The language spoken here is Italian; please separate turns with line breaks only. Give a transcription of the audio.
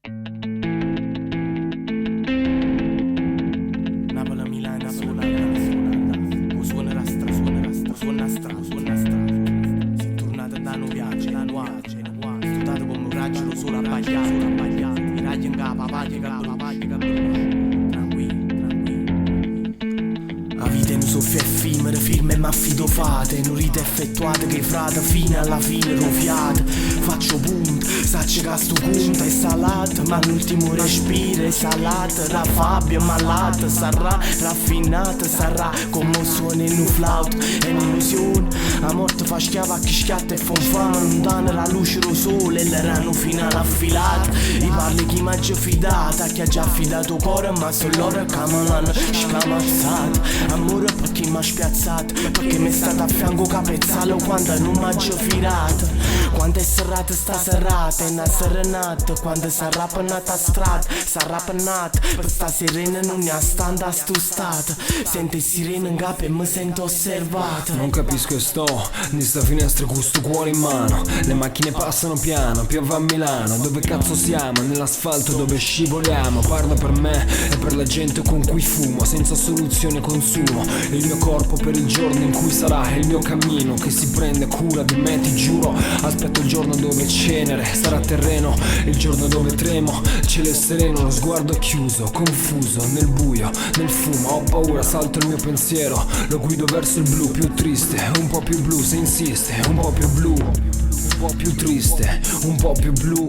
Napoli, Milano, suona, suonerà stra, suona stra. Si tornate da noi viaggi, studiate come un raggio lo solo abbagliato, i raggi in capo, la vita è un soffio effimero, firme ma affido fate, non rite effettuate che frate fino alla fine roviate. Faccio punto, sacce che sto conto è salato, ma l'ultimo respiro è salato. Raffabia malata, sarà raffinata, sarà come suona in un flauto. È un'illusione, la morte fa schiava a chi schiatta e fa fame lontana la luce lo sole e l'erano finale affilata. I parli chi m'ha già fidata, chi ha già affidato cuore ma sono loro che mi hanno scamazzato. Amore per chi m'ha spiazzato, perché mi è stato a fianco capezzalo quando non m'ha già firato. Quando è serrata sta serrata, è una serenata, quando sarà pennata a strada, sarà pennata, per sta sirena non ne ha standa a sto stato. Sente sirena in capo e mi sento osservato.
Non capisco e sto di sta finestra con sto cuore in mano. Le macchine passano piano, piove a Milano. Dove cazzo siamo? Nell'asfalto dove scivoliamo. Parlo per me e per la gente con cui fumo, senza soluzione consumo il mio corpo per il giorno in cui sarà il mio cammino che si prende cura di me, ti giuro. Aspetto il giorno dove cenere sarà terreno, il giorno dove tremo, cielo è sereno, lo sguardo è chiuso, confuso, nel buio, nel fumo. Ho paura, salto il mio pensiero, lo guido verso il blu più triste, un po' più blu se insiste, un po' più blu, un po' più triste, un po' più blu.